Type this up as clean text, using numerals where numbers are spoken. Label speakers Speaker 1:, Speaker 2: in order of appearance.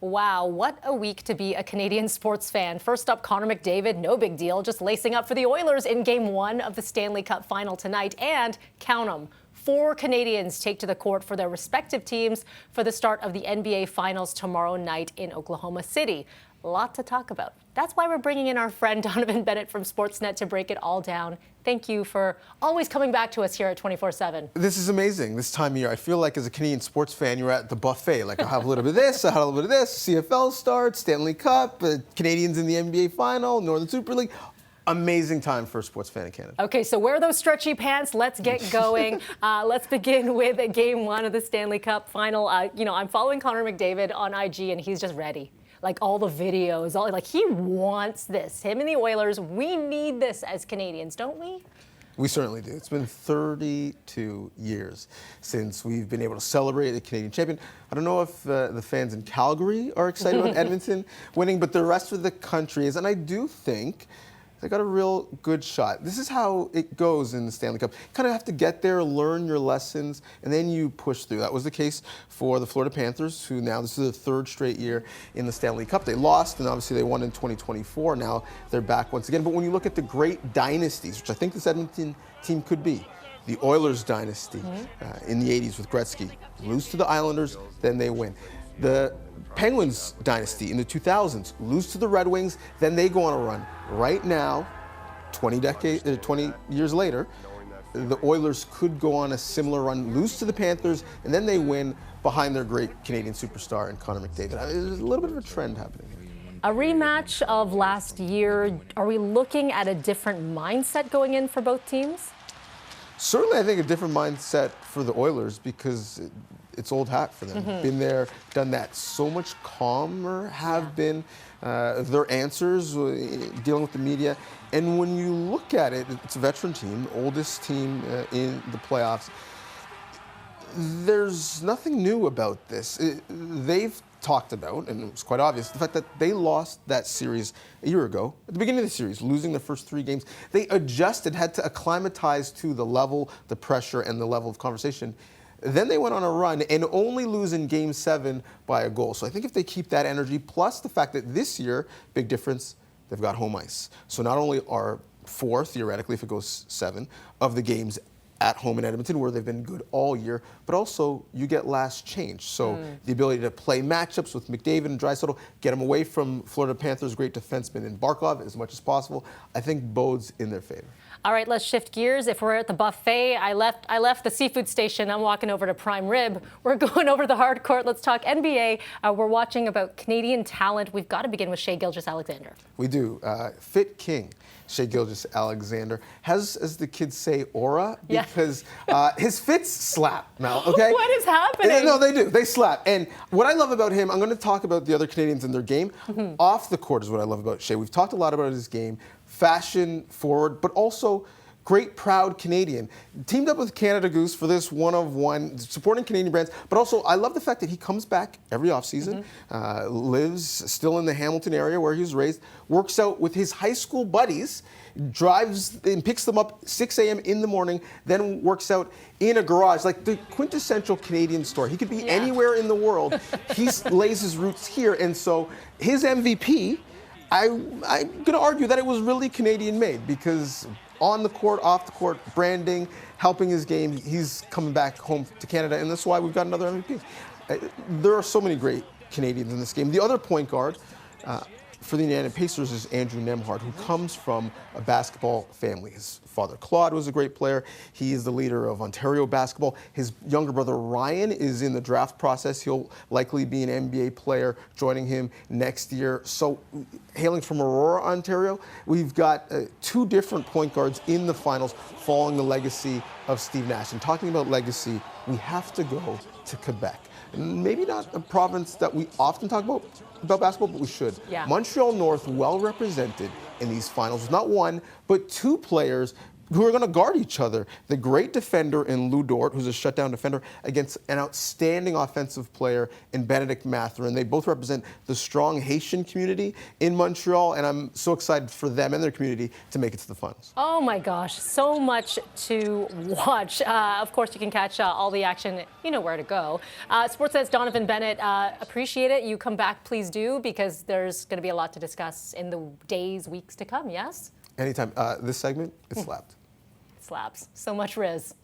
Speaker 1: Wow, what a week to be a Canadian sports fan. First up, Connor McDavid, no big deal, just lacing up for the Oilers in Game 1 of the Stanley Cup final tonight. And count them, 4 Canadians take to the court for their respective teams for the start of the NBA Finals tomorrow night in Oklahoma City. A lot to talk about. That's why we're bringing in our friend Donnovan Bennett from Sportsnet to break it all down. Thank you for always coming back to us here at 24/7.
Speaker 2: This is amazing this time of year. I feel like as a Canadian sports fan, you're at the buffet. Like, I'll have a little bit of this, I'll have a little bit of this. CFL starts, Stanley Cup, Canadians in the NBA Final, Northern Super League. Amazing time for a sports fan in Canada.
Speaker 1: Okay, so wear those stretchy pants. Let's get going. Let's begin with Game 1 of the Stanley Cup final. I'm following Connor McDavid on IG, and he's just ready. Like all the videos, he wants this. Him and the Oilers, we need this as Canadians, don't we?
Speaker 2: We certainly do. It's been 32 years since we've been able to celebrate a Canadian champion. I don't know if the fans in Calgary are excited about Edmonton winning, but the rest of the country is. And I do think they got a real good shot. This is how it goes in the Stanley Cup. You kind of have to get there, learn your lessons, and then you push through. That was the case for the Florida Panthers, who now, this is the 3rd straight year in the Stanley Cup. They lost, and obviously they won in 2024. Now they're back once again. But when you look at the great dynasties, which I think this Edmonton team could be, the Oilers dynasty in the 80s with Gretzky, lose to the Islanders, then they win. The Penguins dynasty in the 2000s, lose to the Red Wings, then they go on a run. Right now, 20 years later, the Oilers could go on a similar run, lose to the Panthers, and then they win behind their great Canadian superstar in Connor McDavid. There's a little bit of a trend happening here.
Speaker 1: A rematch of last year. Are we looking at a different mindset going in for both teams?
Speaker 2: Certainly, I think a different mindset for the Oilers because it's old hat for them. Been there, done that. So much calmer have been their answers dealing with the media. And when you look at it, it's a veteran team, oldest team in the playoffs. There's nothing new about this. They've talked about, and it was quite obvious, the fact that they lost that series a year ago, at the beginning of the series, losing the first 3 games. They adjusted, had to acclimatize to the level, the pressure, and the level of conversation. Then they went on a run and only lose in Game 7 by a goal. So I think if they keep that energy, plus the fact that this year, big difference, they've got home ice. So not only are 4, theoretically, if it goes 7, of the games at home in Edmonton, where they've been good all year, but also you get last change. So the ability to play matchups with McDavid and Draisaitl, get them away from Florida Panthers' great defenseman in Barkov as much as possible, I think bodes in their favor.
Speaker 1: All right, let's shift gears. If we're at the buffet, I left the seafood station. I'm walking over to Prime Rib. We're going over the hard court. Let's talk NBA. We're watching about Canadian talent. We've got to begin with Shai Gilgeous-Alexander.
Speaker 2: We do. Fit King, Shai Gilgeous-Alexander, has, as the kids say, aura because his fits slap, Mel, okay?
Speaker 1: What is happening?
Speaker 2: No, they do. They slap. And what I love about him, I'm going to talk about the other Canadians in their game. Off the court is what I love about Shai. We've talked a lot about his game. Fashion forward, but also great, proud Canadian. Teamed up with Canada Goose for this one-of-one, supporting Canadian brands. But also, I love the fact that he comes back every offseason, lives still in the Hamilton area where he was raised, works out with his high school buddies, drives and picks them up 6 a.m. in the morning, then works out in a garage, like the quintessential Canadian story. He could be anywhere in the world. He lays his roots here. And so his MVP, I'm going to argue that it was really Canadian-made because on the court, off the court, branding, helping his game, he's coming back home to Canada, and that's why we've got another MVP. There are so many great Canadians in this game. The other point guard for the Indiana Pacers is Andrew Nembhard, who comes from a basketball family. His father, Claude, was a great player. He is the leader of Ontario basketball. His younger brother, Ryan, is in the draft process. He'll likely be an NBA player, joining him next year. So, hailing from Aurora, Ontario, we've got 2 different point guards in the finals following the legacy of Steve Nash. And talking about legacy, we have to go to Quebec. Maybe not a province that we often talk about basketball, but we should. Montreal North, well represented in these finals. Not 1, but 2 players who are going to guard each other. The great defender in Lou Dort, who's a shutdown defender, against an outstanding offensive player in Bennett Mathurin. They both represent the strong Haitian community in Montreal, and I'm so excited for them and their community to make it to the finals.
Speaker 1: Oh my gosh, so much to watch. Of course, you can catch all the action. You know where to go. Sportsnet's Donnovan Bennett, appreciate it. You come back, please do, because there's going to be a lot to discuss in the days, weeks to come, yes?
Speaker 2: Anytime. This segment, it slapped.
Speaker 1: Slaps. So much Riz.